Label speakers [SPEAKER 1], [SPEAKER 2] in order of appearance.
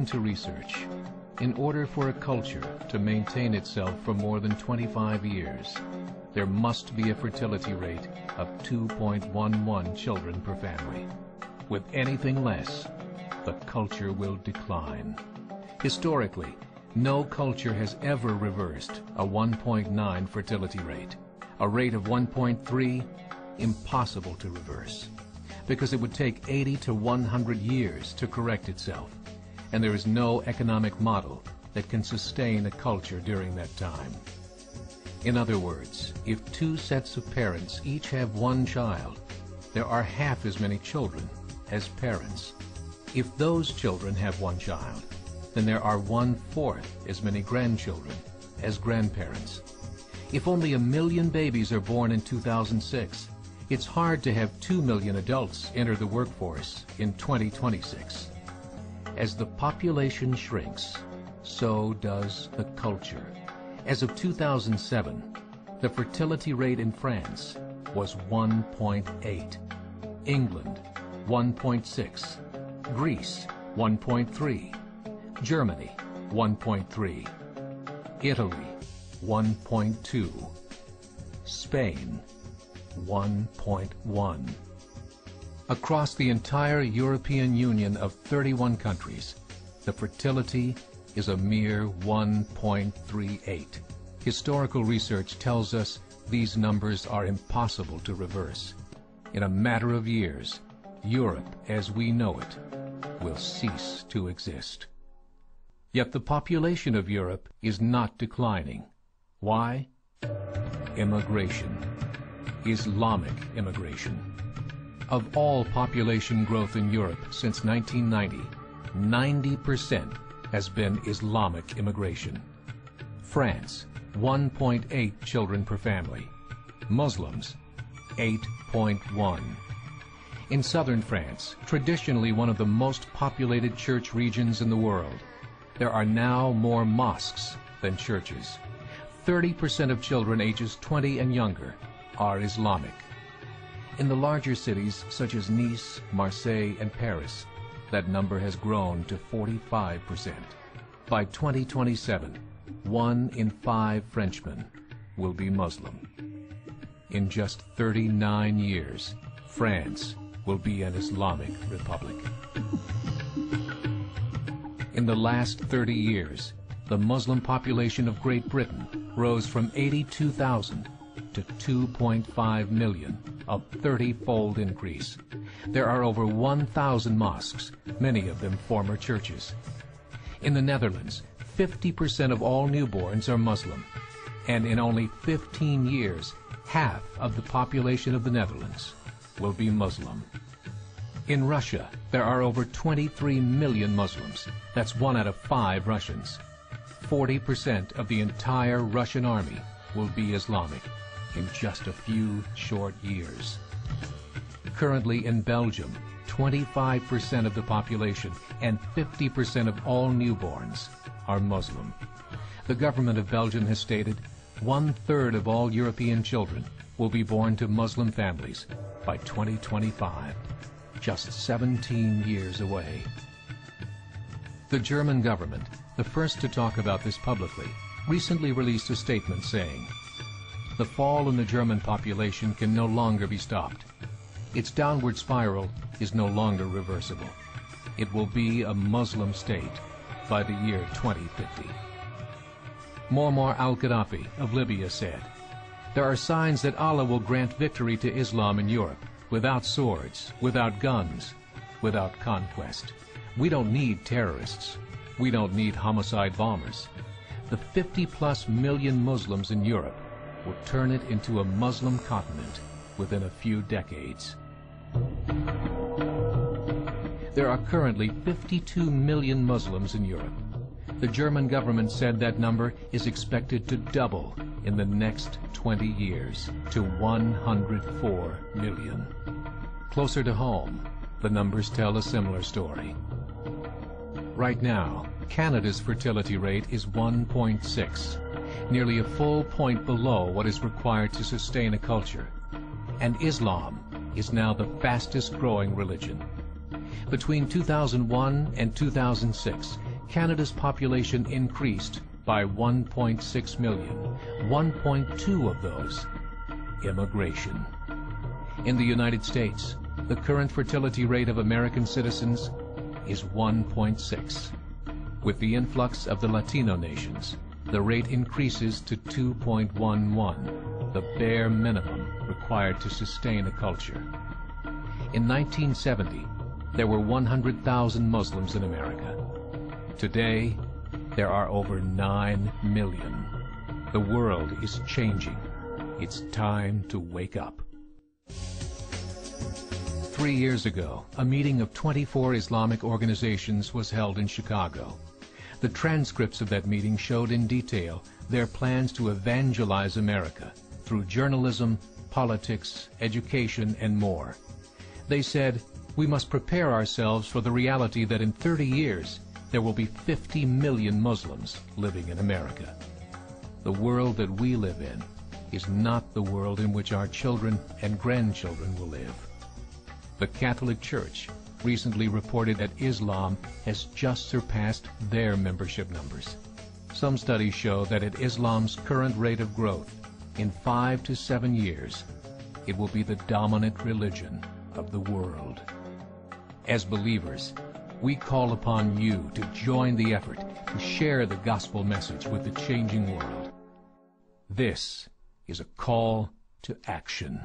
[SPEAKER 1] According to research, in order for a culture to maintain itself for more than 25 years, there must be a fertility rate of 2.11 children per family. With anything less, the culture will decline. Historically, no culture has ever reversed a 1.9 fertility rate. A rate of 1.3, impossible to reverse, because it would take 80 to 100 years to correct itself, and there is no economic model that can sustain a culture during that time. In other words, if two sets of parents each have one child, there are half as many children as parents. If those children have one child, then there are 1/4 as many grandchildren as grandparents. If only 1 million babies are born in 2006, it's hard to have 2 million adults enter the workforce in 2026. As the population shrinks, so does the culture. As of 2007, the fertility rate in France was 1.8, England 1.6, Greece 1.3, Germany 1.3, Italy 1.2, Spain 1.1. Across the entire European Union of 31 countries, the fertility is a mere 1.38. Historical research tells us these numbers are impossible to reverse. In a matter of years, Europe as we know it will cease to exist. Yet the population of Europe is not declining. Why? Immigration. Islamic immigration. Of all population growth in Europe since 1990, 90% has been Islamic immigration. France, 1.8 children per family. Muslims, 8.1. In southern France, traditionally one of the most populated church regions in the world, there are now more mosques than churches. 30% of children ages 20 and younger are Islamic. In the larger cities such as Nice, Marseille, and Paris, that number has grown to 45%. By 2027, 1 in 5 Frenchmen will be Muslim. In just 39 years, France will be an Islamic republic. In the last 30 years, the Muslim population of Great Britain rose from 82,000 to 2.5 million, a 30-fold increase. There are over 1,000 mosques, many of them former churches. In the Netherlands, 50% of all newborns are Muslim, and in only 15 years, half of the population of the Netherlands will be Muslim. In Russia, there are over 23 million Muslims. That's 1 out of 5 Russians. 40% of the entire Russian army will be Islamic in just a few short years. Currently in Belgium, 25% of the population and 50% of all newborns are Muslim. The government of Belgium has stated 1/3 of all European children will be born to Muslim families by 2025, just 17 years away. The German government, the first to talk about this publicly, recently released a statement saying, "The fall in the German population can no longer be stopped. Its downward spiral is no longer reversible. It will be a Muslim state by the year 2050. Muammar al-Gaddafi of Libya said, "There are signs that Allah will grant victory to Islam in Europe, without swords, without guns, without conquest. We don't need terrorists. We don't need homicide bombers. The 50+ million Muslims in Europe will turn it into a Muslim continent within a few decades." There are currently 52 million Muslims in Europe. The German government said that number is expected to double in the next 20 years to 104 million. Closer to home, the numbers tell a similar story. Right now, Canada's fertility rate is 1.6, nearly a full point below what is required to sustain a culture. And Islam is now the fastest growing religion. Between 2001 and 2006, Canada's population increased by 1.6 million, 1.2 of those immigration. In the United States, the current fertility rate of American citizens is 1.6. With the influx of the Latino nations, the rate increases to 2.11, the bare minimum required to sustain a culture. In 1970, there were 100,000 Muslims in America. Today, there are over 9 million. The world is changing. It's time to wake up. 3 years ago, a meeting of 24 Islamic organizations was held in Chicago. The transcripts of that meeting showed in detail their plans to evangelize America through journalism, politics, education, and more. They said, we must prepare ourselves for the reality that in 30 years, there will be 50 million Muslims living in America. The world that we live in is not the world in which our children and grandchildren will live. The Catholic Church recently reported that Islam has just surpassed their membership numbers. Some studies show that at Islam's current rate of growth, in 5 to 7 years, it will be the dominant religion of the world. As believers, we call upon you to join the effort to share the gospel message with the changing world. This is a call to action.